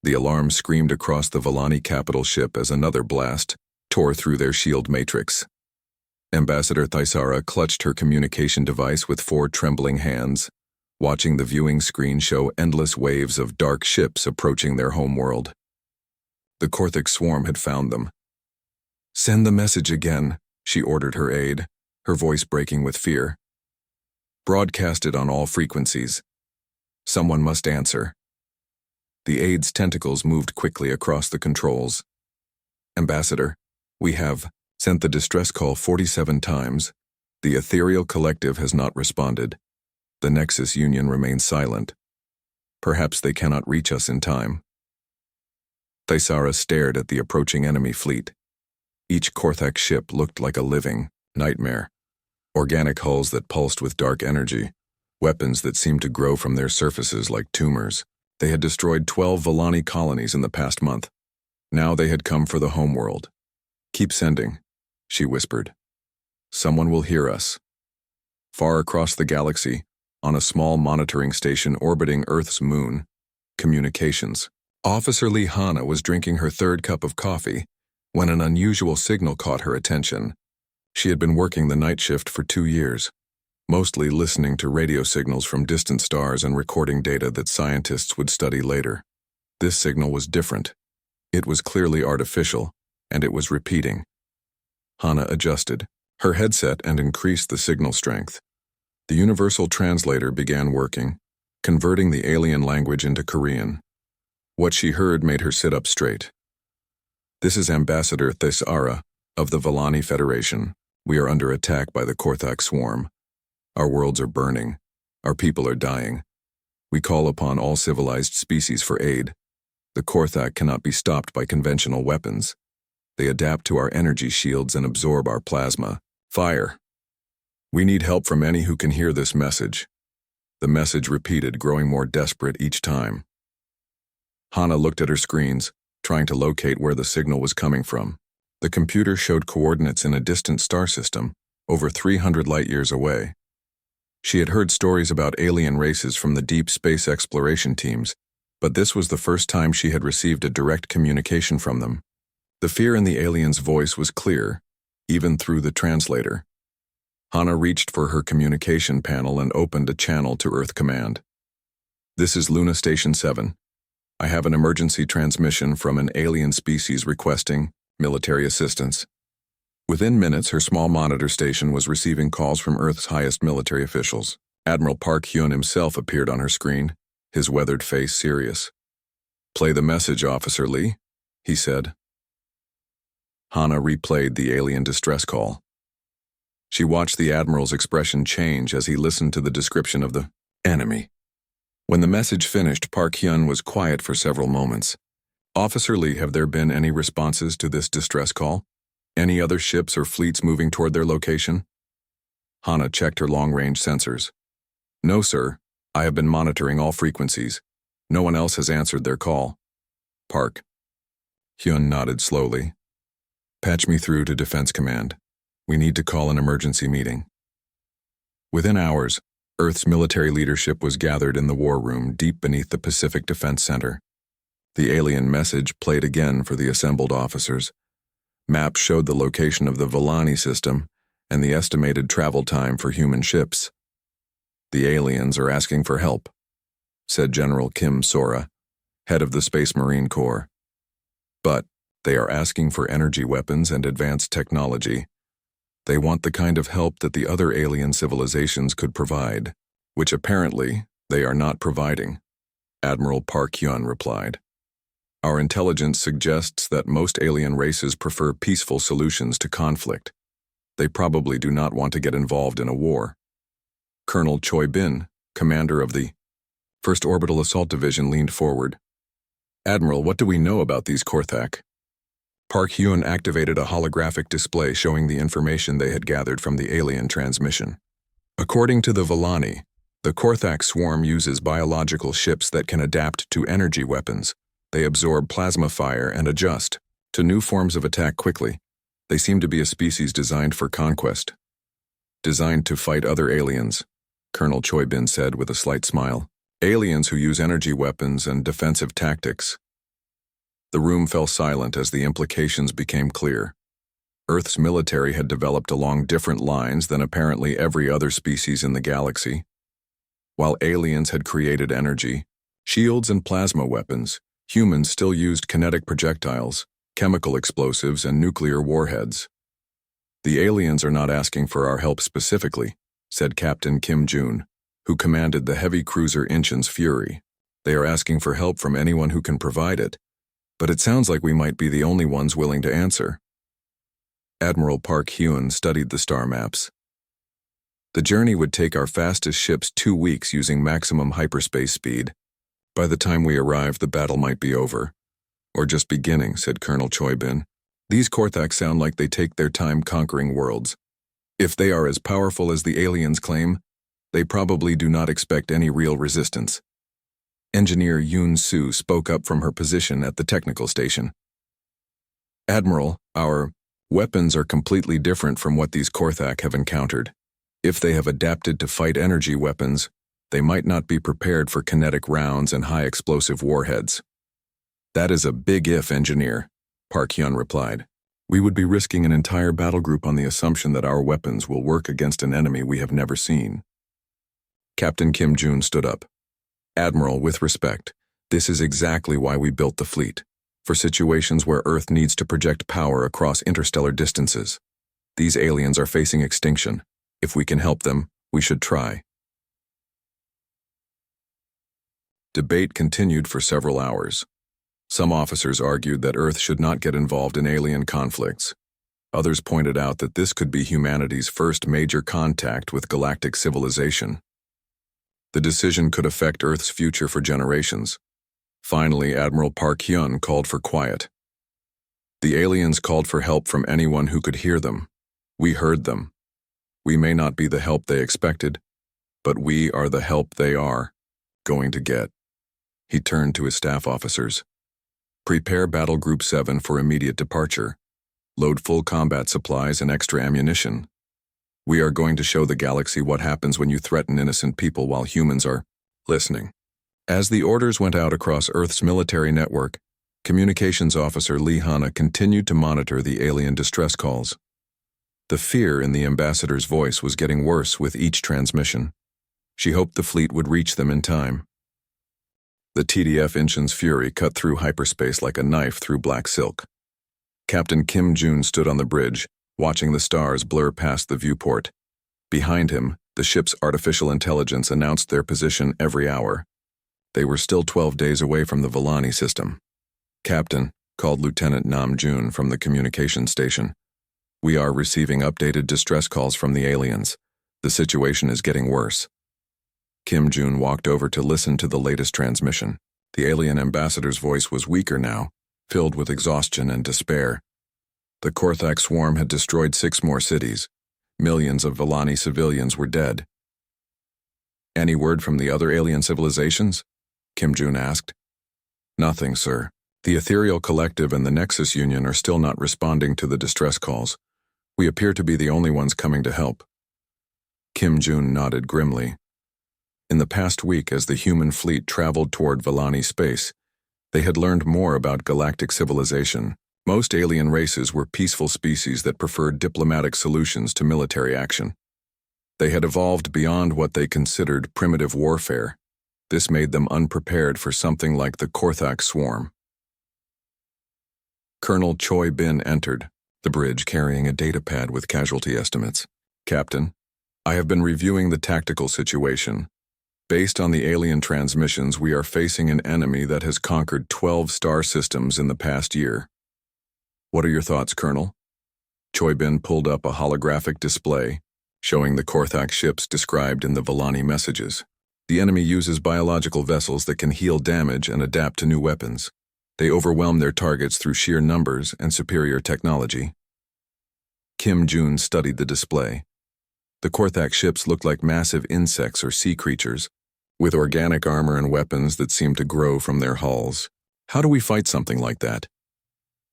The alarm screamed across the Volani capital ship as another blast tore through their shield matrix. Ambassador Thaisara clutched her communication device with 4 trembling hands, watching the viewing screen show endless waves of dark ships approaching their homeworld. The Korthik swarm had found them. "Send the message again," she ordered her aide, her voice breaking with fear. "Broadcast it on all frequencies. Someone must answer." The aide's tentacles moved quickly across the controls. "Ambassador, we have sent the distress call 47 times. The Ethereal Collective has not responded. The Nexus Union remains silent. Perhaps they cannot reach us in time." Thaisara stared at the approaching enemy fleet. Each Korthak ship looked like a living nightmare. Organic hulls that pulsed with dark energy, weapons that seemed to grow from their surfaces like tumors. They had destroyed 12 Volani colonies in the past month. Now they had come for the homeworld. "Keep sending," she whispered. "Someone will hear us." Far across the galaxy, on a small monitoring station orbiting Earth's moon, communications. Officer Lee Hana was drinking her 3rd cup of coffee when an unusual signal caught her attention. She had been working the night shift for 2 years, mostly listening to radio signals from distant stars and recording data that scientists would study later. This signal was different. It was clearly artificial, and it was repeating. Hana adjusted her headset and increased the signal strength. The universal translator began working, converting the alien language into Korean. What she heard made her sit up straight. "This is Ambassador Thaisara of the Volani Federation. We are under attack by the Korthak swarm. Our worlds are burning. Our people are dying. We call upon all civilized species for aid. The Korthak cannot be stopped by conventional weapons. They adapt to our energy shields and absorb our plasma. Fire. We need help from any who can hear this message." The message repeated, growing more desperate each time. Hana looked at her screens, trying to locate where the signal was coming from. The computer showed coordinates in a distant star system, over 300 light-years away. She had heard stories about alien races from the deep space exploration teams, but this was the first time she had received a direct communication from them. The fear in the alien's voice was clear, even through the translator. Hana reached for her communication panel and opened a channel to Earth Command. "This is Luna Station 7. I have an emergency transmission from an alien species requesting military assistance." Within minutes, her small monitor station was receiving calls from Earth's highest military officials. Admiral Park Hyun himself appeared on her screen, his weathered face serious. "Play the message, Officer Lee," he said. Hana replayed the alien distress call. She watched the Admiral's expression change as he listened to the description of the enemy. When the message finished, Park Hyun was quiet for several moments. "Officer Lee, have there been any responses to this distress call? Any other ships or fleets moving toward their location?" Hana checked her long-range sensors. "No, sir. I have been monitoring all frequencies. No one else has answered their call." "Park." Hyun nodded slowly. "Patch me through to Defense Command. We need to call an emergency meeting." Within hours, Earth's military leadership was gathered in the war room deep beneath the Pacific Defense Center. The alien message played again for the assembled officers. Maps showed the location of the Volani system and the estimated travel time for human ships. "The aliens are asking for help," said General Kim Sora, head of the Space Marine Corps. "But they are asking for energy weapons and advanced technology. They want the kind of help that the other alien civilizations could provide, which apparently they are not providing," Admiral Park Hyun replied. "Our intelligence suggests that most alien races prefer peaceful solutions to conflict. They probably do not want to get involved in a war." Colonel Choi Bin, commander of the 1st Orbital Assault Division, leaned forward. "Admiral, what do we know about these Korthak?" Park Hyun activated a holographic display showing the information they had gathered from the alien transmission. "According to the Volani, the Korthak swarm uses biological ships that can adapt to energy weapons. They absorb plasma fire and adjust to new forms of attack quickly. They seem to be a species designed for conquest. Designed to fight other aliens," Colonel Choi Bin said with a slight smile. "Aliens who use energy weapons and defensive tactics. The room fell silent as the implications became clear. Earth's military had developed along different lines than apparently every other species in the galaxy. While aliens had created energy, shields and plasma weapons, humans still used kinetic projectiles, chemical explosives, and nuclear warheads. "The aliens are not asking for our help specifically," said Captain Kim Jun, who commanded the heavy cruiser Inchin's Fury. "They are asking for help from anyone who can provide it, but it sounds like we might be the only ones willing to answer." Admiral Park Hyun studied the star maps. "The journey would take our fastest ships 2 weeks using maximum hyperspace speed. By the time we arrive, the battle might be over. Or just beginning," said Colonel Choi Bin. "These Korthaks sound like they take their time conquering worlds. If they are as powerful as the aliens claim, they probably do not expect any real resistance." Engineer Yoon Soo spoke up from her position at the technical station. "Admiral, our weapons are completely different from what these Korthak have encountered. If they have adapted to fight energy weapons, they might not be prepared for kinetic rounds and high explosive warheads." "That is a big if, Engineer," Park Hyun replied. "We would be risking an entire battle group on the assumption that our weapons will work against an enemy we have never seen." Captain Kim Jun stood up. "Admiral, with respect, this is exactly why we built the fleet, for situations where Earth needs to project power across interstellar distances. These aliens are facing extinction. If we can help them, we should try." Debate continued for several hours. Some officers argued that Earth should not get involved in alien conflicts. Others pointed out that this could be humanity's first major contact with galactic civilization. The decision could affect Earth's future for generations. Finally, Admiral Park Hyun called for quiet. "The aliens called for help from anyone who could hear them. We heard them. We may not be the help they expected, but we are the help they are going to get." He turned to his staff officers. "Prepare Battle Group 7 for immediate departure. Load full combat supplies and extra ammunition. We are going to show the galaxy what happens when you threaten innocent people while humans are listening." As the orders went out across Earth's military network, Communications Officer Lee Hanna continued to monitor the alien distress calls. The fear in the ambassador's voice was getting worse with each transmission. She hoped the fleet would reach them in time. The TDF Inchin's Fury cut through hyperspace like a knife through black silk. Captain Kim Jun stood on the bridge, watching the stars blur past the viewport. Behind him, the ship's artificial intelligence announced their position every hour. They were still 12 days away from the Volani system. "Captain," called Lieutenant Nam Jun from the communication station. "We are receiving updated distress calls from the aliens. The situation is getting worse." Kim Jun walked over to listen to the latest transmission. The alien ambassador's voice was weaker now, filled with exhaustion and despair. The Korthak swarm had destroyed 6 more cities. Millions of Volani civilians were dead. "Any word from the other alien civilizations?" Kim Jun asked. "Nothing, sir. The Ethereal Collective and the Nexus Union are still not responding to the distress calls. We appear to be the only ones coming to help." Kim Jun nodded grimly. In the past week, as the human fleet traveled toward Volani space, they had learned more about galactic civilization. Most alien races were peaceful species that preferred diplomatic solutions to military action. They had evolved beyond what they considered primitive warfare. This made them unprepared for something like the Korthak swarm. Colonel Choi Bin entered the bridge carrying a datapad with casualty estimates. "Captain, I have been reviewing the tactical situation. Based on the alien transmissions, we are facing an enemy that has conquered 12 star systems in the past year." "What are your thoughts, Colonel?" Choi Bin pulled up a holographic display, showing the Korthak ships described in the Volani messages. "The enemy uses biological vessels that can heal damage and adapt to new weapons. They overwhelm their targets through sheer numbers and superior technology." Kim Jun studied the display. The Korthak ships looked like massive insects or sea creatures, with organic armor and weapons that seemed to grow from their hulls. "How do we fight something like that?"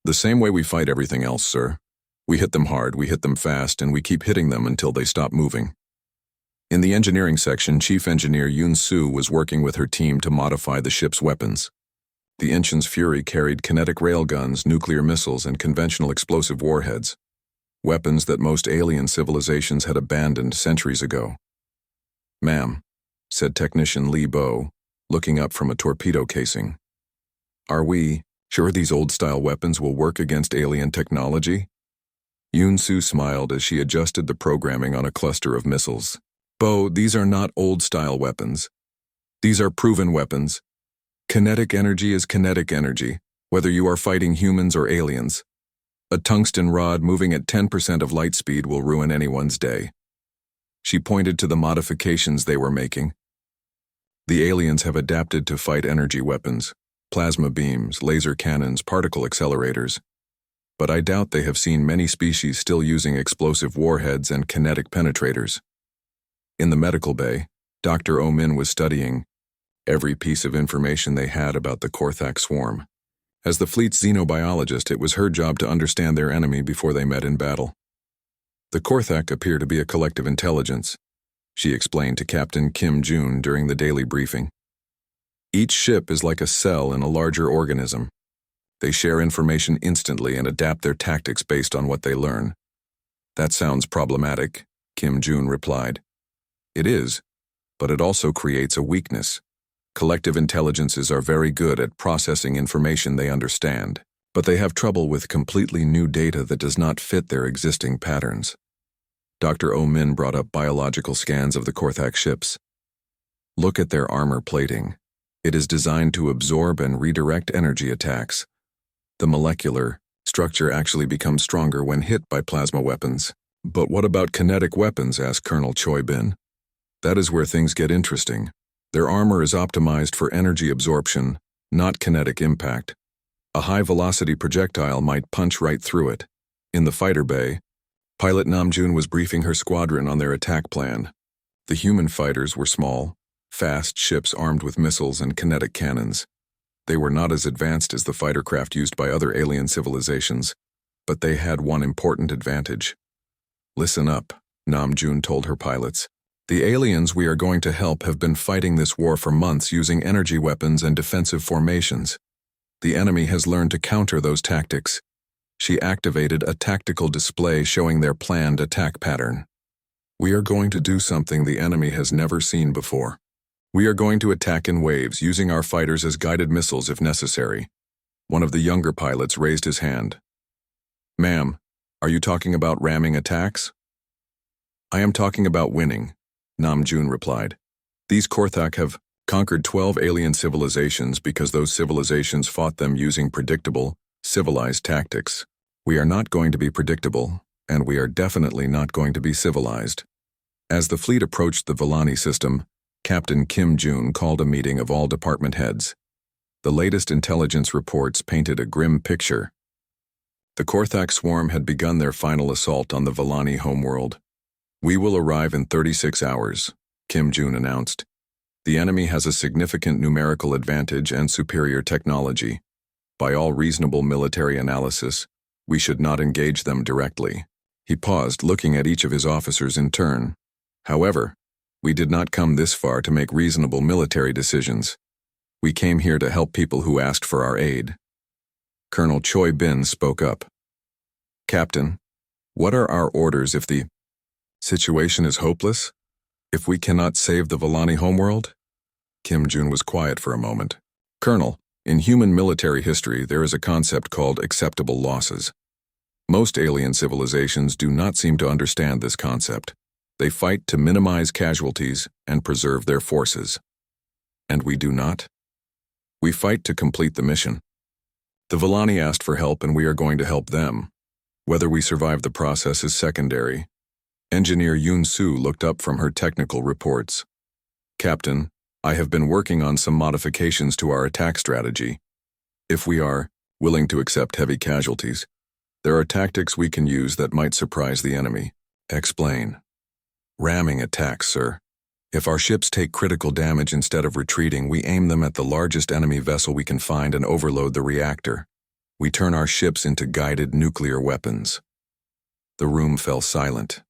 "The same way we fight everything else, sir. We hit them hard, we hit them fast, and we keep hitting them until they stop moving." In the engineering section, Chief Engineer Yoon Soo was working with her team to modify the ship's weapons. The Inch's Fury carried kinetic railguns, nuclear missiles, and conventional explosive warheads, weapons that most alien civilizations had abandoned centuries ago. "Ma'am," said Technician Lee Bo, looking up from a torpedo casing. "Are we sure these old-style weapons will work against alien technology?" Yoon-soo smiled as she adjusted the programming on a cluster of missiles. "Bo, these are not old-style weapons. These are proven weapons. Kinetic energy is kinetic energy, whether you are fighting humans or aliens. A tungsten rod moving at 10% of light speed will ruin anyone's day." She pointed to the modifications they were making. "The aliens have adapted to fight energy weapons, plasma beams, laser cannons, particle accelerators. But I doubt they have seen many species still using explosive warheads and kinetic penetrators." In the medical bay, Dr. Oh-min was studying every piece of information they had about the Korthak swarm. As the fleet's xenobiologist, it was her job to understand their enemy before they met in battle. "The Korthak appear to be a collective intelligence," she explained to Captain Kim Jun during the daily briefing. "Each ship is like a cell in a larger organism. They share information instantly and adapt their tactics based on what they learn." "That sounds problematic," Kim Jun replied. "It is, but it also creates a weakness. Collective intelligences are very good at processing information they understand, but they have trouble with completely new data that does not fit their existing patterns." Dr. Oh-min brought up biological scans of the Korthak ships. "Look at their armor plating. It is designed to absorb and redirect energy attacks. The molecular structure actually becomes stronger when hit by plasma weapons." "But what about kinetic weapons?" asked Colonel Choi Bin. "That is where things get interesting. Their armor is optimized for energy absorption, not kinetic impact. A high-velocity projectile might punch right through it." In the fighter bay, Pilot Namjoon was briefing her squadron on their attack plan. The human fighters were small, fast ships armed with missiles and kinetic cannons. They were not as advanced as the fighter craft used by other alien civilizations, but they had one important advantage. "Listen up," Namjoon told her pilots. "The aliens we are going to help have been fighting this war for months using energy weapons and defensive formations. The enemy has learned to counter those tactics." She activated a tactical display showing their planned attack pattern. "We are going to do something the enemy has never seen before. We are going to attack in waves, using our fighters as guided missiles if necessary." One of the younger pilots raised his hand. "Ma'am, are you talking about ramming attacks?" "I am talking about winning," Namjoon replied. "These Korthak have conquered 12 alien civilizations because those civilizations fought them using predictable, civilized tactics. We are not going to be predictable, and we are definitely not going to be civilized." As the fleet approached the Villani system, Captain Kim Jun called a meeting of all department heads. The latest intelligence reports painted a grim picture. The Korthak swarm had begun their final assault on the Villani homeworld. "We will arrive in 36 hours, Kim Jun announced. "The enemy has a significant numerical advantage and superior technology. By all reasonable military analysis, we should not engage them directly." He paused, looking at each of his officers in turn. "However, we did not come this far to make reasonable military decisions. We came here to help people who asked for our aid." Colonel Choi Bin spoke up. "Captain, what are our orders if the situation is hopeless? If we cannot save the Villani homeworld?" Kim Jun was quiet for a moment. "Colonel, in human military history there is a concept called acceptable losses. Most alien civilizations do not seem to understand this concept. They fight to minimize casualties and preserve their forces. And we do not. We fight to complete the mission. The Villani asked for help and we are going to help them. Whether we survive the process is secondary." Engineer Yoon-soo looked up from her technical reports. "Captain, I have been working on some modifications to our attack strategy. If we are willing to accept heavy casualties, there are tactics we can use that might surprise the enemy." "Explain." "Ramming attacks, sir. If our ships take critical damage instead of retreating, we aim them at the largest enemy vessel we can find and overload the reactor. We turn our ships into guided nuclear weapons." The room fell silent.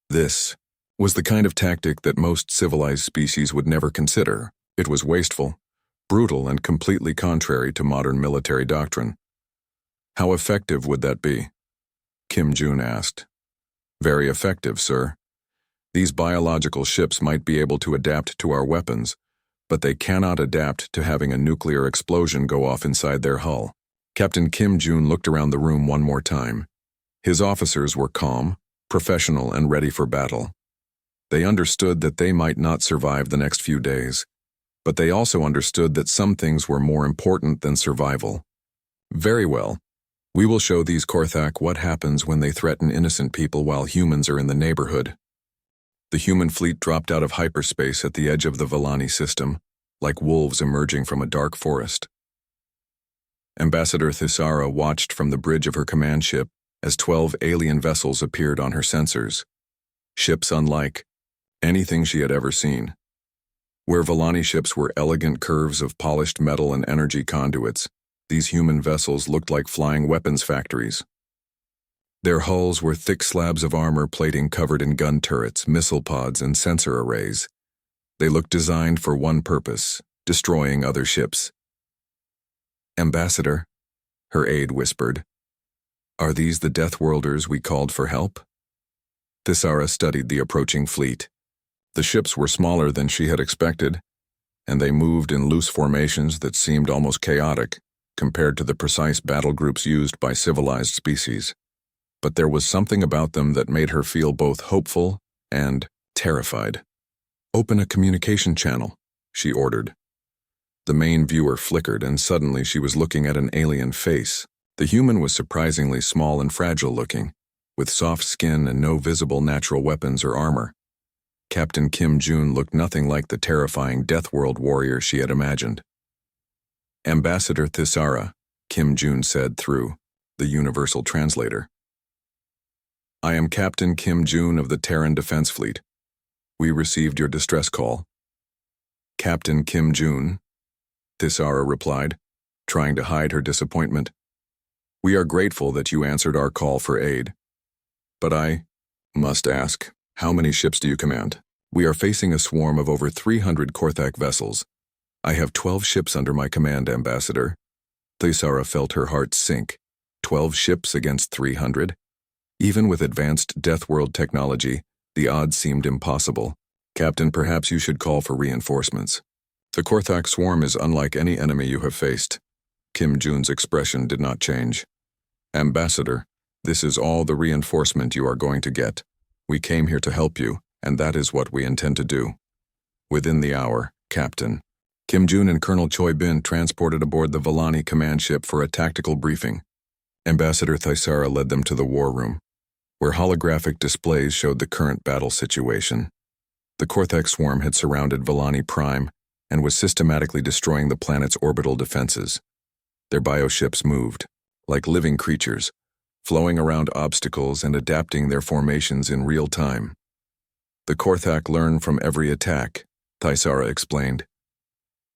This was the kind of tactic that most civilized species would never consider. It was wasteful, brutal and completely contrary to modern military doctrine. How effective would that be? Kim Jun asked. Very effective, sir. These biological ships might be able to adapt to our weapons, but they cannot adapt to having a nuclear explosion go off inside their hull. Captain Kim Jun looked around the room one more time. His officers were calm, professional, and ready for battle. They understood that they might not survive the next few days, but they also understood that some things were more important than survival. Very well. We will show these Korthak what happens when they threaten innocent people while humans are in the neighborhood. The human fleet dropped out of hyperspace at the edge of the Volani system, like wolves emerging from a dark forest. Ambassador Thisara watched from the bridge of her command ship as 12 alien vessels appeared on her sensors. Ships unlike anything she had ever seen. Where Volani ships were elegant curves of polished metal and energy conduits, these human vessels looked like flying weapons factories. Their hulls were thick slabs of armor plating covered in gun turrets, missile pods, and sensor arrays. They looked designed for one purpose, destroying other ships. Ambassador, her aide whispered, are these the Deathworlders we called for help? Thisara studied the approaching fleet. The ships were smaller than she had expected, and they moved in loose formations that seemed almost chaotic compared to the precise battle groups used by civilized species. But there was something about them that made her feel both hopeful and terrified. Open a communication channel, she ordered. The main viewer flickered, and suddenly she was looking at an alien face. The human was surprisingly small and fragile-looking, with soft skin and no visible natural weapons or armor. Captain Kim Jun looked nothing like the terrifying Deathworld warrior she had imagined. Ambassador Thisara, Kim Jun said through the universal translator. I am Captain Kim Jun of the Terran Defense Fleet. We received your distress call. Captain Kim Jun, Thisara replied, trying to hide her disappointment. We are grateful that you answered our call for aid. But I must ask, how many ships do you command? We are facing a swarm of over 300 Korthak vessels. I have 12 ships under my command, Ambassador. Thisara felt her heart sink. 12 ships against 300? Even with advanced Deathworld technology, the odds seemed impossible. Captain, perhaps you should call for reinforcements. The Korthak swarm is unlike any enemy you have faced. Kim Jun's expression did not change. Ambassador, this is all the reinforcement you are going to get. We came here to help you, and that is what we intend to do. Within the hour, Captain. Kim Jun and Colonel Choi Bin transported aboard the Volani command ship for a tactical briefing. Ambassador Thisara led them to the war room, where holographic displays showed the current battle situation. The Korthak swarm had surrounded Volani Prime and was systematically destroying the planet's orbital defenses. Their bioships moved, like living creatures, flowing around obstacles and adapting their formations in real time. The Korthak learn from every attack, Thisara explained.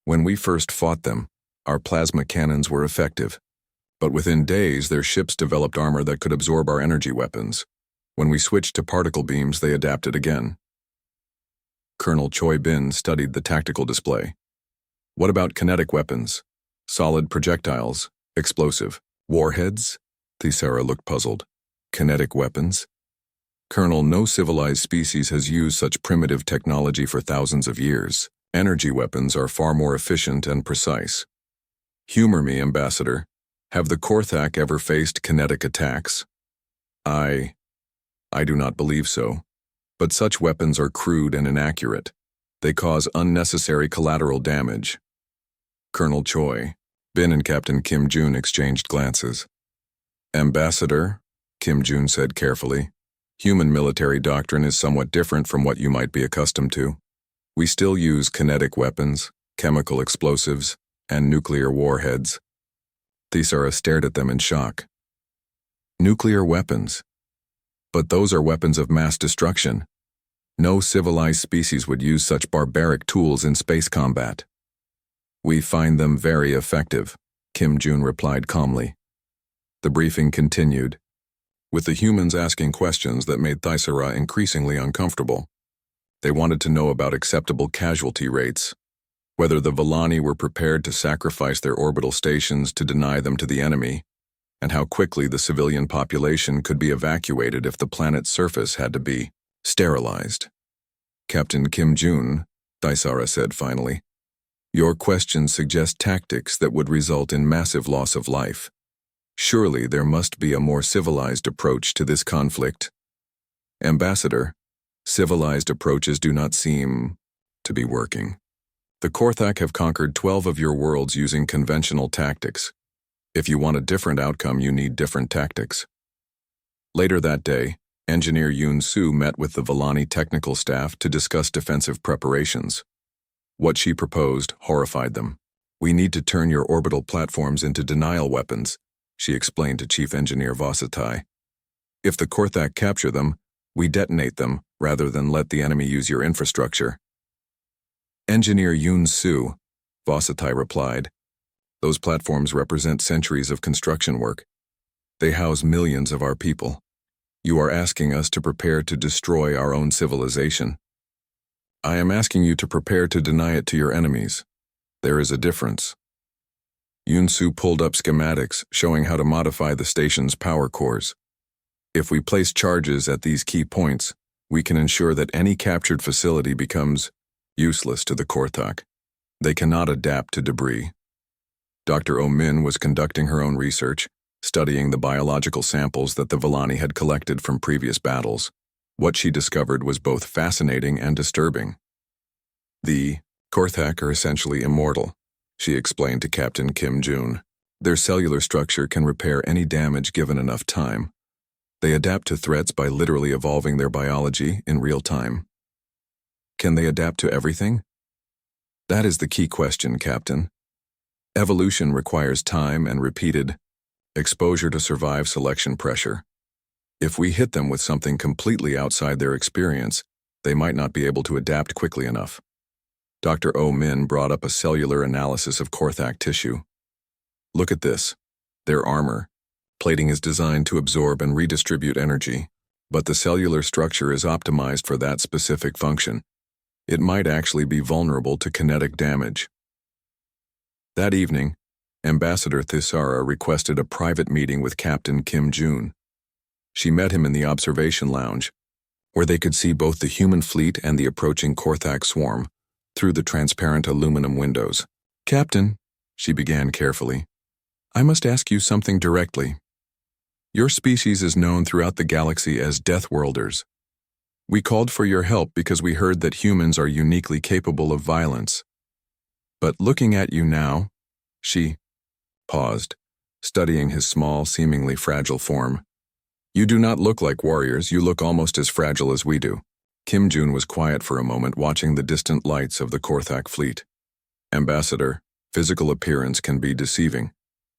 When we first fought them, our plasma cannons were effective, but within days their ships developed armor that could absorb our energy weapons. When we switched to particle beams, they adapted again. Colonel Choi Bin studied the tactical display. What about kinetic weapons? Solid projectiles? Explosive? Warheads? Thisara looked puzzled. Kinetic weapons? Colonel, no civilized species has used such primitive technology for thousands of years. Energy weapons are far more efficient and precise. Humor me, Ambassador. Have the Korthak ever faced kinetic attacks? I do not believe so. But such weapons are crude and inaccurate. They cause unnecessary collateral damage. Colonel Choi, Bin and Captain Kim Jun exchanged glances. Ambassador, Kim Jun said carefully, human military doctrine is somewhat different from what you might be accustomed to. We still use kinetic weapons, chemical explosives, and nuclear warheads. Thisara stared at them in shock. Nuclear weapons? But those are weapons of mass destruction. No civilized species would use such barbaric tools in space combat. We find them very effective, Kim Jun replied calmly. The briefing continued, with the humans asking questions that made Thisara increasingly uncomfortable. They wanted to know about acceptable casualty rates. whether the Volani were prepared to sacrifice their orbital stations to deny them to the enemy, and how quickly the civilian population could be evacuated if the planet's surface had to be sterilized. Captain Kim Jun, Thaisara said finally, your questions suggest tactics that would result in massive loss of life. Surely there must be a more civilized approach to this conflict. Ambassador, civilized approaches do not seem to be working. The Korthak have conquered 12 of your worlds using conventional tactics. If you want a different outcome, you need different tactics. Later that day, Engineer Yoon Soo met with the Volani technical staff to discuss defensive preparations. What she proposed horrified them. We need to turn your orbital platforms into denial weapons, she explained to Chief Engineer Vosatai. If the Korthak capture them, we detonate them rather than let the enemy use your infrastructure. Engineer Yoon Soo, Vosatai replied, those platforms represent centuries of construction work. They house millions of our people. You are asking us to prepare to destroy our own civilization. I am asking you to prepare to deny it to your enemies. There is a difference. Yoon Soo pulled up schematics showing how to modify the station's power cores. If we place charges at these key points, we can ensure that any captured facility becomes useless to the Korthak. They cannot adapt to debris. Dr. Oh Min was conducting her own research, studying the biological samples that the Volani had collected from previous battles. What she discovered was both fascinating and disturbing. The Korthak are essentially immortal, she explained to Captain Kim Jun. Their cellular structure can repair any damage given enough time. They adapt to threats by literally evolving their biology in real time. Can they adapt to everything? That is the key question, Captain. Evolution requires time and repeated exposure to survive selection pressure. If we hit them with something completely outside their experience, they might not be able to adapt quickly enough. Dr. Oh Min brought up a cellular analysis of Korthak tissue. Look at this. Their armor. Plating is designed to absorb and redistribute energy, but the cellular structure is optimized for that specific function. It might actually be vulnerable to kinetic damage. That evening, Ambassador Thaisara requested a private meeting with Captain Kim Jun. She met him in the observation lounge, where they could see both the human fleet and the approaching Korthak swarm through the transparent aluminum windows. Captain, she began carefully, I must ask you something directly. Your species is known throughout the galaxy as Deathworlders. We called for your help because we heard that humans are uniquely capable of violence. But looking at you now, she paused, studying his small, seemingly fragile form. You do not look like warriors, you look almost as fragile as we do. Kim Jun was quiet for a moment, watching the distant lights of the Korthak fleet. Ambassador, physical appearance can be deceiving.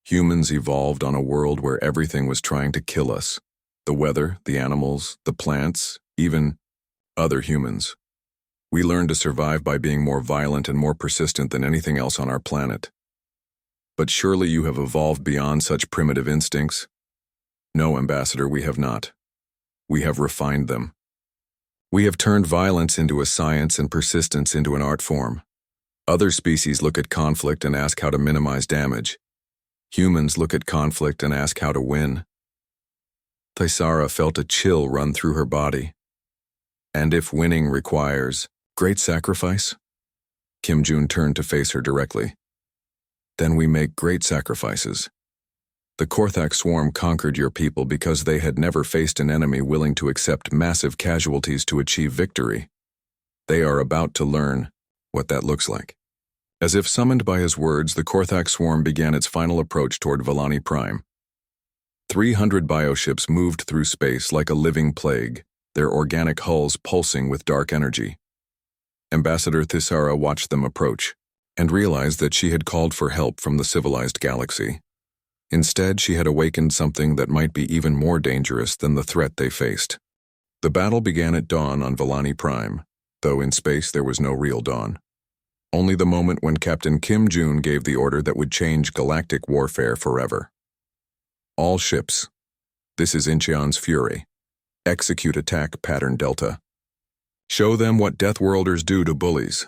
Humans evolved on a world where everything was trying to kill us. The weather, the animals, the plants, even other humans. We learned to survive by being more violent and more persistent than anything else on our planet. But surely you have evolved beyond such primitive instincts? No, Ambassador, we have not. We have refined them. We have turned violence into a science and persistence into an art form. Other species look at conflict and ask how to minimize damage. Humans look at conflict and ask how to win. Thaisara felt a chill run through her body. And if winning requires great sacrifice? Kim Jun turned to face her directly. Then we make great sacrifices. The Korthak swarm conquered your people because they had never faced an enemy willing to accept massive casualties to achieve victory. They are about to learn what that looks like. As if summoned by his words, the Korthak swarm began its final approach toward Volani Prime. 300 bioships moved through space like a living plague, their organic hulls pulsing with dark energy. Ambassador Thaisara watched them approach, and realized that she had called for help from the civilized galaxy. Instead, she had awakened something that might be even more dangerous than the threat they faced. The battle began at dawn on Volani Prime, though in space there was no real dawn. Only the moment when Captain Kim Jun gave the order that would change galactic warfare forever. All ships. This is Incheon's fury. Execute attack pattern Delta. Show them what Deathworlders do to bullies.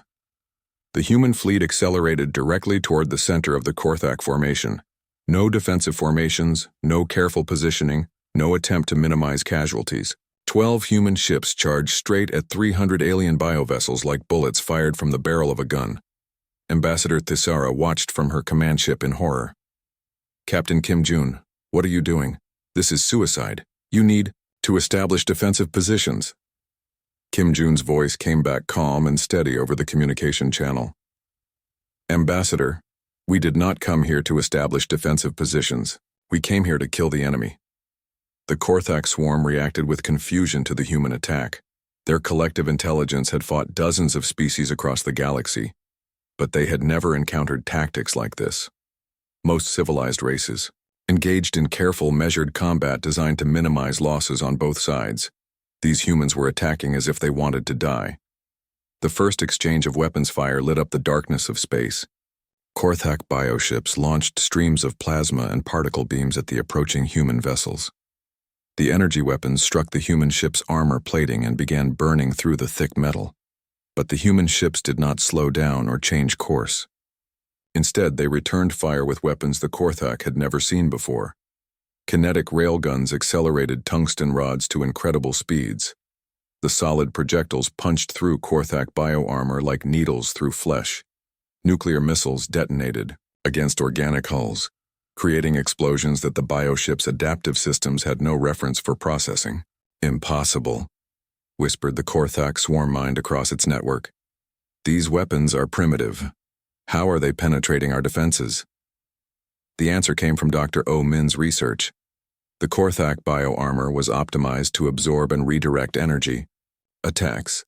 The human fleet accelerated directly toward the center of the Korthak formation. No defensive formations, no careful positioning, no attempt to minimize casualties. 12 human ships charged straight at 300 alien biovessels like bullets fired from the barrel of a gun. Ambassador Thisara watched from her command ship in horror. Captain Kim Jun, what are you doing? This is suicide. You need to establish defensive positions. Kim Jun's voice came back calm and steady over the communication channel. Ambassador, we did not come here to establish defensive positions. We came here to kill the enemy. The Korthak swarm reacted with confusion to the human attack. Their collective intelligence had fought dozens of species across the galaxy, but they had never encountered tactics like this. Most civilized races engaged in careful, measured combat designed to minimize losses on both sides. These humans were attacking as if they wanted to die. The first exchange of weapons fire lit up the darkness of space. Korthak bioships launched streams of plasma and particle beams at the approaching human vessels. The energy weapons struck the human ship's armor plating and began burning through the thick metal. But the human ships did not slow down or change course. Instead, they returned fire with weapons the Korthak had never seen before. Kinetic railguns accelerated tungsten rods to incredible speeds. The solid projectiles punched through Korthak bioarmor like needles through flesh. Nuclear missiles detonated against organic hulls, creating explosions that the bioship's adaptive systems had no reference for processing. Impossible, whispered the Korthak swarm mind across its network. These weapons are primitive. How are they penetrating our defenses? The answer came from Dr. Oh Min's research. The Korthak bioarmor was optimized to absorb and redirect energy attacks,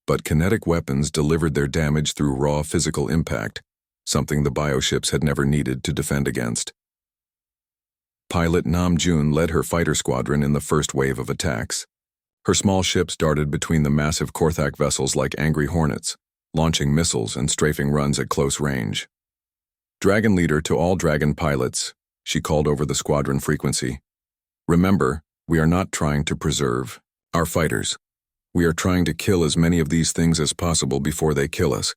but kinetic weapons delivered their damage through raw physical impact, something the bioships had never needed to defend against. Pilot Nam Jun led her fighter squadron in the first wave of attacks. Her small ships darted between the massive Korthak vessels like angry hornets, launching missiles and strafing runs at close range. Dragon leader to all Dragon pilots, she called over the squadron frequency. Remember, we are not trying to preserve our fighters. We are trying to kill as many of these things as possible before they kill us.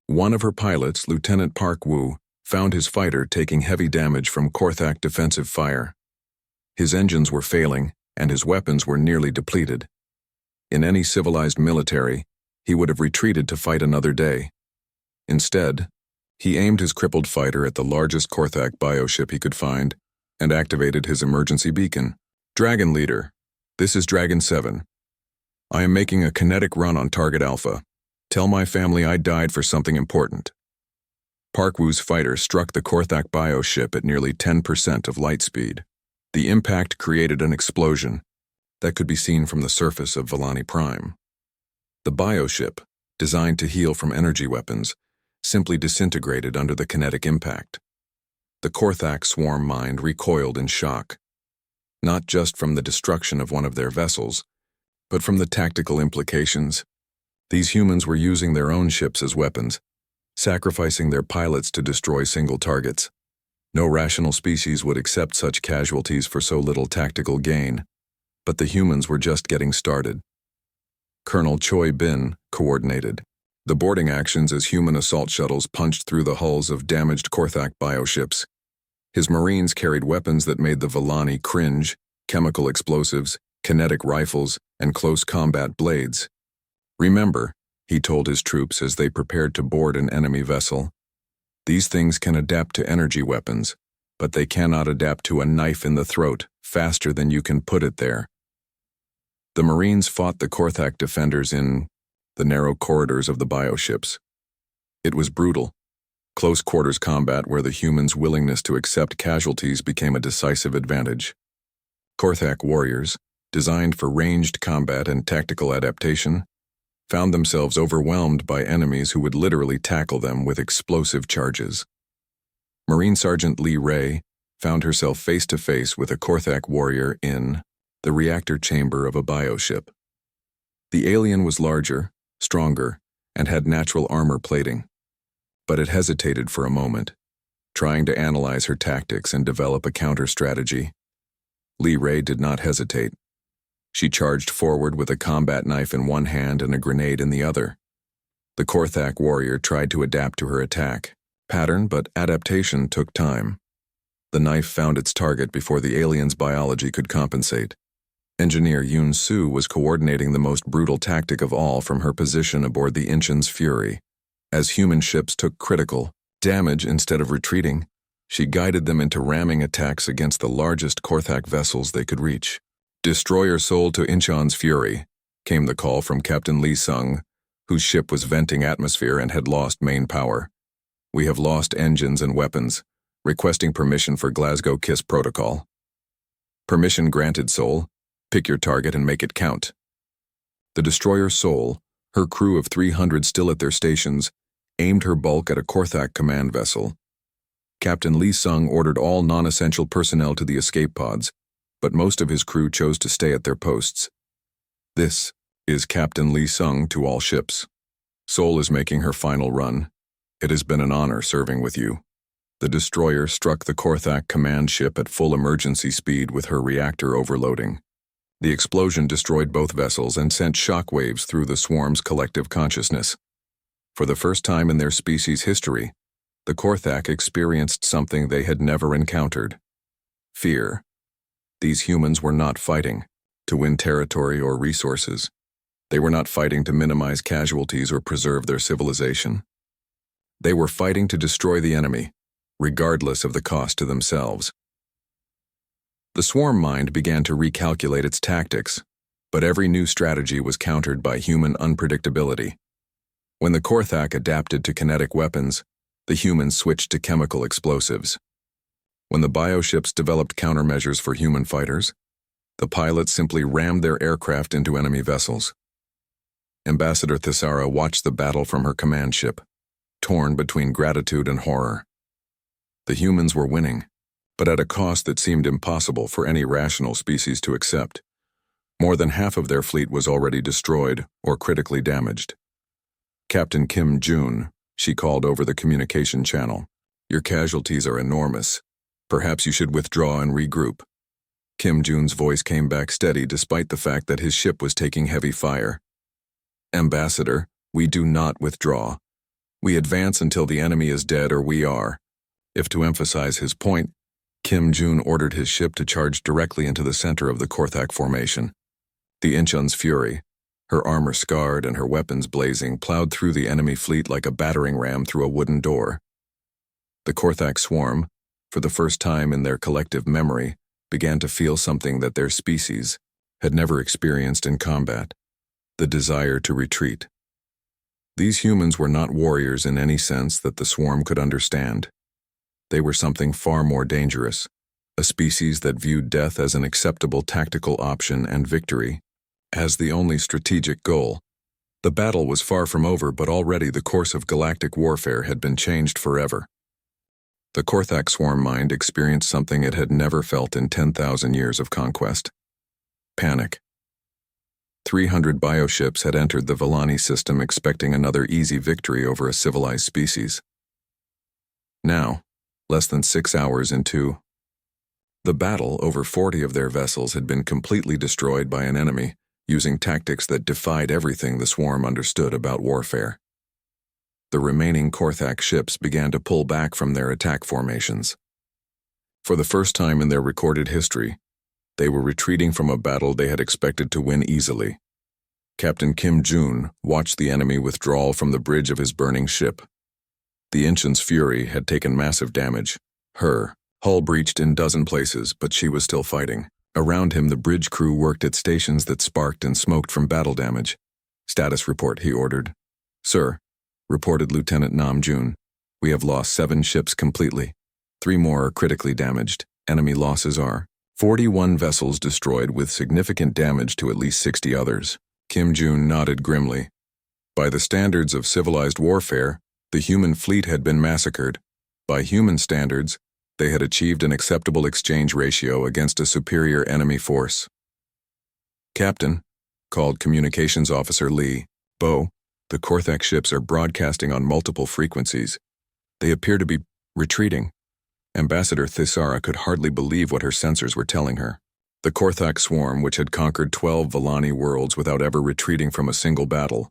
One of her pilots, Lieutenant Park Woo, found his fighter taking heavy damage from Korthak defensive fire. His engines were failing, and his weapons were nearly depleted. In any civilized military, he would have retreated to fight another day. Instead, he aimed his crippled fighter at the largest Korthak bioship he could find and activated his emergency beacon. Dragon Leader, this is Dragon 7. I am making a kinetic run on Target Alpha. Tell my family I died for something important. Park Woo's fighter struck the Korthak bioship at nearly 10% of light speed. The impact created an explosion that could be seen from the surface of Volani Prime. The bioship, designed to heal from energy weapons, simply disintegrated under the kinetic impact. The Korthak swarm mind recoiled in shock, not just from the destruction of one of their vessels, but from the tactical implications. These humans were using their own ships as weapons, sacrificing their pilots to destroy single targets. No rational species would accept such casualties for so little tactical gain, but the humans were just getting started. Colonel Choi Bin coordinated the boarding actions as human assault shuttles punched through the hulls of damaged Korthak bioships. His Marines carried weapons that made the Volani cringe: chemical explosives, kinetic rifles, and close combat blades. Remember, he told his troops as they prepared to board an enemy vessel, these things can adapt to energy weapons, but they cannot adapt to a knife in the throat faster than you can put it there. The Marines fought the Korthak defenders in the narrow corridors of the bioships. It was brutal, close quarters combat where the humans' willingness to accept casualties became a decisive advantage. Korthak warriors, designed for ranged combat and tactical adaptation, found themselves overwhelmed by enemies who would literally tackle them with explosive charges. Marine Sergeant Lee Ray found herself face-to-face with a Korthak warrior in the reactor chamber of a bioship. The alien was larger, stronger, and had natural armor plating, but it hesitated for a moment, trying to analyze her tactics and develop a counter-strategy. Lee Ray did not hesitate. She charged forward with a combat knife in one hand and a grenade in the other. The Korthak warrior tried to adapt to her attack pattern, but adaptation took time. The knife found its target before the alien's biology could compensate. Engineer Yoon Soo was coordinating the most brutal tactic of all from her position aboard the Incheon's Fury. As human ships took critical damage instead of retreating, she guided them into ramming attacks against the largest Korthak vessels they could reach. "Destroyer sold to Incheon's Fury," came the call from Captain Lee Sung, whose ship was venting atmosphere and had lost main power. "We have lost engines and weapons. Requesting permission for Glasgow Kiss Protocol." "Permission granted, Sol. Pick your target and make it count." The destroyer Sol, her crew of 300 still at their stations, aimed her bulk at a Korthak command vessel. Captain Lee Sung ordered all non-essential personnel to the escape pods, but most of his crew chose to stay at their posts. "This is Captain Lee Sung to all ships. Sol is making her final run. It has been an honor serving with you." The destroyer struck the Korthak command ship at full emergency speed with her reactor overloading. The explosion destroyed both vessels and sent shockwaves through the swarm's collective consciousness. For the first time in their species' history, the Korthak experienced something they had never encountered: fear. These humans were not fighting to win territory or resources. They were not fighting to minimize casualties or preserve their civilization. They were fighting to destroy the enemy, regardless of the cost to themselves. The swarm mind began to recalculate its tactics, but every new strategy was countered by human unpredictability. When the Korthak adapted to kinetic weapons, the humans switched to chemical explosives. When the bioships developed countermeasures for human fighters, the pilots simply rammed their aircraft into enemy vessels. Ambassador Thisara watched the battle from her command ship, torn between gratitude and horror. The humans were winning, but at a cost that seemed impossible for any rational species to accept. More than half of their fleet was already destroyed or critically damaged. "Captain Kim Jun," she called over the communication channel, "your casualties are enormous. Perhaps you should withdraw and regroup." Kim Jun's voice came back steady despite the fact that his ship was taking heavy fire. "Ambassador, we do not withdraw. We advance until the enemy is dead or we are." If to emphasize his point, Kim Jun ordered his ship to charge directly into the center of the Korthak formation. The Incheon's Fury, her armor scarred and her weapons blazing, plowed through the enemy fleet like a battering ram through a wooden door. The Korthak swarm, for the first time in their collective memory, began to feel something that their species had never experienced in combat: the desire to retreat. These humans were not warriors in any sense that the swarm could understand. They were something far more dangerous, a species that viewed death as an acceptable tactical option and victory as the only strategic goal. The battle was far from over, but already the course of galactic warfare had been changed forever. The Korthak swarm mind experienced something it had never felt in 10,000 years of conquest: panic. 300 bioships had entered the Villani system expecting another easy victory over a civilized species. Now, less than 6 hours into the battle, over 40 of their vessels had been completely destroyed by an enemy using tactics that defied everything the swarm understood about warfare. The remaining Korthak ships began to pull back from their attack formations. For the first time in their recorded history, they were retreating from a battle they had expected to win easily. Captain Kim Jun watched the enemy withdrawal from the bridge of his burning ship. The Incheon's Fury had taken massive damage. Her hull breached in dozen places, but she was still fighting. Around him, the bridge crew worked at stations that sparked and smoked from battle damage. "Status report," he ordered. "Sir," reported Lieutenant Nam Jun, "we have lost 7 ships completely. 3 more are critically damaged. Enemy losses are 41 vessels destroyed with significant damage to at least 60 others." Kim Jun nodded grimly. By the standards of civilized warfare, the human fleet had been massacred. By human standards, they had achieved an acceptable exchange ratio against a superior enemy force. "Captain," called Communications Officer Lee, "Bo, the Korthak ships are broadcasting on multiple frequencies. They appear to be retreating." Ambassador Thisara could hardly believe what her sensors were telling her. The Korthak swarm, which had conquered 12 Villani worlds without ever retreating from a single battle,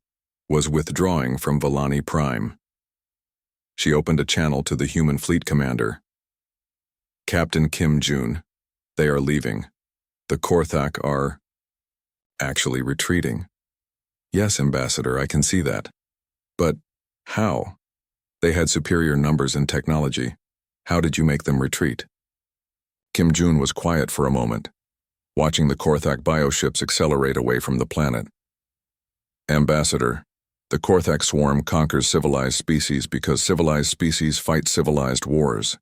was withdrawing from Volani Prime. She opened a channel to the human fleet commander. "Captain Kim Jun, they are leaving. The Korthak are actually retreating." "Yes, Ambassador, I can see that. But how? They had superior numbers and technology. How did you make them retreat?" Kim Jun was quiet for a moment, watching the Korthak bioships accelerate away from the planet. "Ambassador, the Korthak swarm conquers civilized species because civilized species fight civilized wars.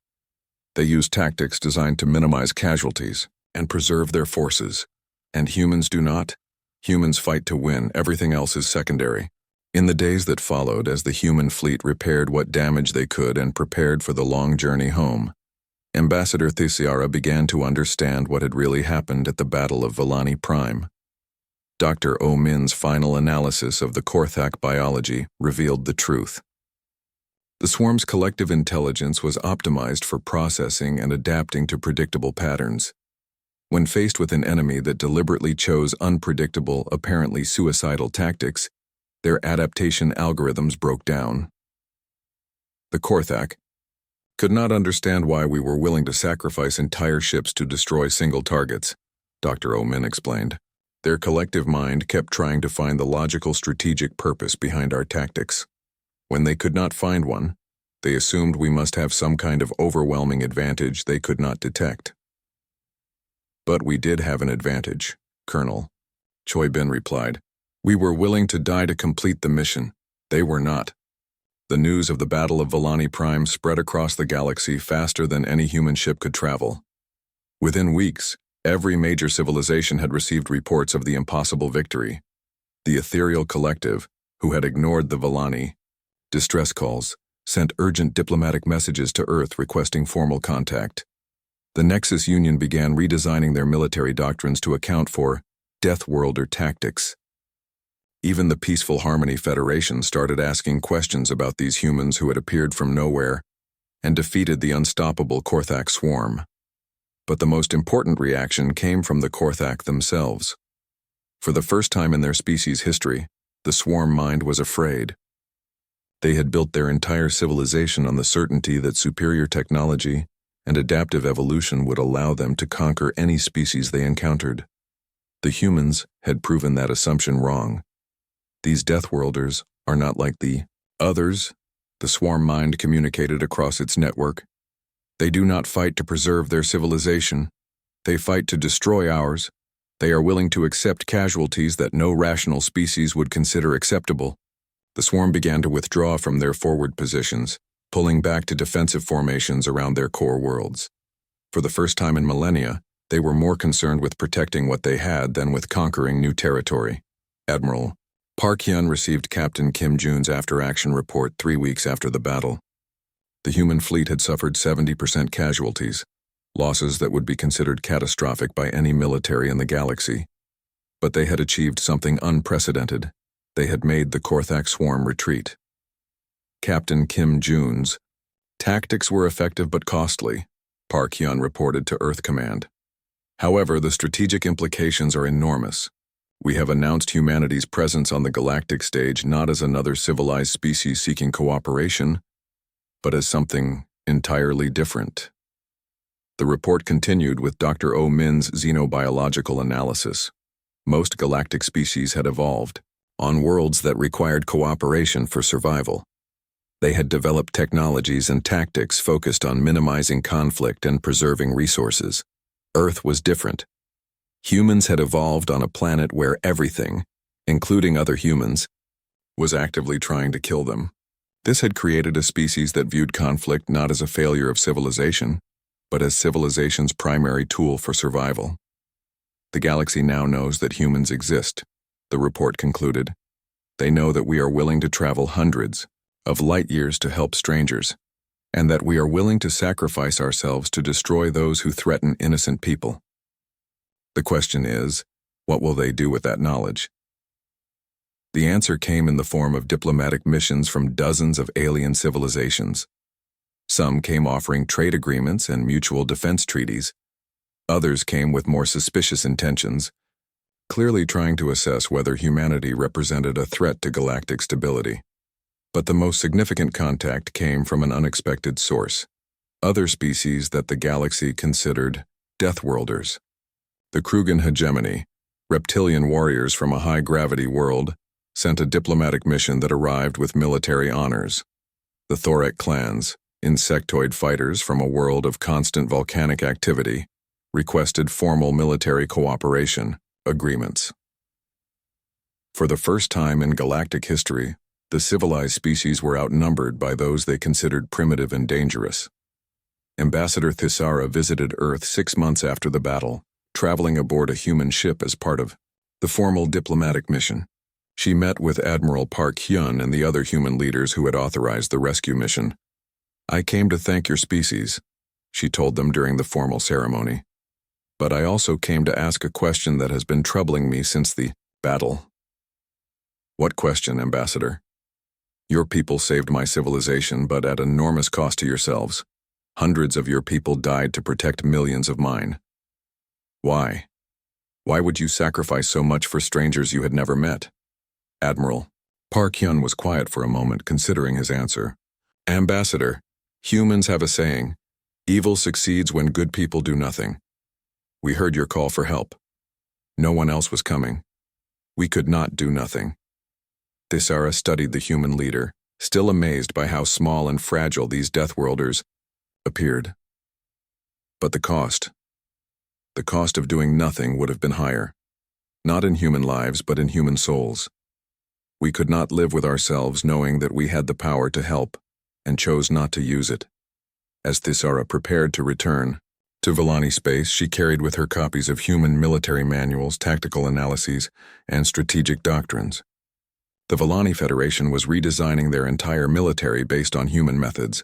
They use tactics designed to minimize casualties and preserve their forces. And humans do not. Humans fight to win, everything else is secondary." In the days that followed, as the human fleet repaired what damage they could and prepared for the long journey home, Ambassador Thisiara began to understand what had really happened at the Battle of Volani Prime. Dr. O Min's final analysis of the Korthak biology revealed the truth. The swarm's collective intelligence was optimized for processing and adapting to predictable patterns. When faced with an enemy that deliberately chose unpredictable, apparently suicidal tactics, their adaptation algorithms broke down. The Korthak could not understand why we were willing to sacrifice entire ships to destroy single targets, Dr. O Min explained. Their collective mind kept trying to find the logical strategic purpose behind our tactics. When they could not find one, they assumed we must have some kind of overwhelming advantage they could not detect. "But we did have an advantage, Colonel," Choi Bin replied. "We were willing to die to complete the mission. They were not." The news of the Battle of Volani Prime spread across the galaxy faster than any human ship could travel. Within weeks, every major civilization had received reports of the impossible victory. The ethereal collective, who had ignored the Volani distress calls, sent urgent diplomatic messages to Earth requesting formal contact. The Nexus Union began redesigning their military doctrines to account for Deathworlder tactics. Even the Peaceful Harmony Federation started asking questions about these humans who had appeared from nowhere and defeated the unstoppable Korthak swarm. But the most important reaction came from the Korthak themselves. For the first time in their species' history, the swarm mind was afraid. They had built their entire civilization on the certainty that superior technology and adaptive evolution would allow them to conquer any species they encountered. The humans had proven that assumption wrong. These Deathworlders are not like the others, the swarm mind communicated across its network. They do not fight to preserve their civilization. They fight to destroy ours. They are willing to accept casualties that no rational species would consider acceptable. The swarm began to withdraw from their forward positions, pulling back to defensive formations around their core worlds. For the first time in millennia, they were more concerned with protecting what they had than with conquering new territory. Admiral Park Hyun received Captain Kim Jun's after-action report 3 weeks after the battle. The human fleet had suffered 70% casualties, losses that would be considered catastrophic by any military in the galaxy. But they had achieved something unprecedented. They had made the Korthak swarm retreat. Captain Kim Jun's tactics were effective but costly, Park Hyun reported to Earth Command. However, the strategic implications are enormous. We have announced humanity's presence on the galactic stage not as another civilized species seeking cooperation, but as something entirely different. The report continued with Dr. O Min's xenobiological analysis. Most galactic species had evolved on worlds that required cooperation for survival. They had developed technologies and tactics focused on minimizing conflict and preserving resources. Earth was different. Humans had evolved on a planet where everything, including other humans, was actively trying to kill them. This had created a species that viewed conflict not as a failure of civilization, but as civilization's primary tool for survival. The galaxy now knows that humans exist, the report concluded. They know that we are willing to travel hundreds of light years to help strangers, and that we are willing to sacrifice ourselves to destroy those who threaten innocent people. The question is, what will they do with that knowledge? The answer came in the form of diplomatic missions from dozens of alien civilizations. Some came offering trade agreements and mutual defense treaties. Others came with more suspicious intentions, clearly trying to assess whether humanity represented a threat to galactic stability. But the most significant contact came from an unexpected source: other species that the galaxy considered Deathworlders. The Krugan hegemony, reptilian warriors from a high-gravity world, sent a diplomatic mission that arrived with military honors. The Thorek clans, insectoid fighters from a world of constant volcanic activity, requested formal military cooperation agreements. For the first time in galactic history, the civilized species were outnumbered by those they considered primitive and dangerous. Ambassador Thisara visited Earth 6 months after the battle, traveling aboard a human ship as part of the formal diplomatic mission. She met with Admiral Park Hyun and the other human leaders who had authorized the rescue mission. "I came to thank your species," she told them during the formal ceremony. "But I also came to ask a question that has been troubling me since the battle." "What question, Ambassador?" "Your people saved my civilization, but at enormous cost to yourselves. Hundreds of your people died to protect millions of mine. Why? Why would you sacrifice so much for strangers you had never met?" Admiral Park Hyun was quiet for a moment, considering his answer. "Ambassador, humans have a saying, evil succeeds when good people do nothing. We heard your call for help. No one else was coming. We could not do nothing." Thisara studied the human leader, still amazed by how small and fragile these Deathworlders appeared. But the cost of doing nothing would have been higher. Not in human lives, but in human souls. We could not live with ourselves knowing that we had the power to help, and chose not to use it. As Thisara prepared to return to Volani space, she carried with her copies of human military manuals, tactical analyses, and strategic doctrines. The Volani Federation was redesigning their entire military based on human methods,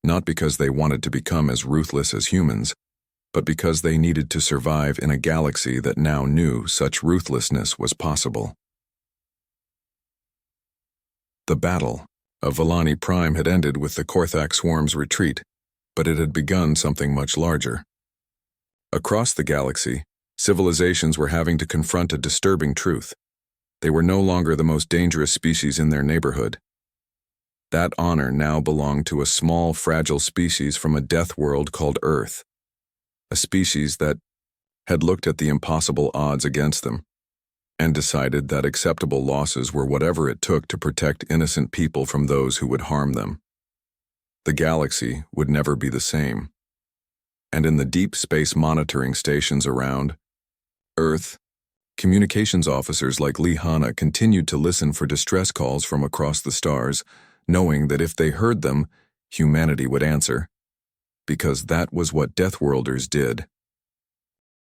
not because they wanted to become as ruthless as humans, but because they needed to survive in a galaxy that now knew such ruthlessness was possible. The Battle of Volani Prime had ended with the Korthak swarm's retreat, but it had begun something much larger. Across the galaxy, civilizations were having to confront a disturbing truth. They were no longer the most dangerous species in their neighborhood. That honor now belonged to a small, fragile species from a death world called Earth. A species that had looked at the impossible odds against them and decided that acceptable losses were whatever it took to protect innocent people from those who would harm them. The galaxy would never be the same. And in the deep space monitoring stations around Earth, communications officers like Lee Hanna continued to listen for distress calls from across the stars, knowing that if they heard them, humanity would answer. Because that was what Deathworlders did.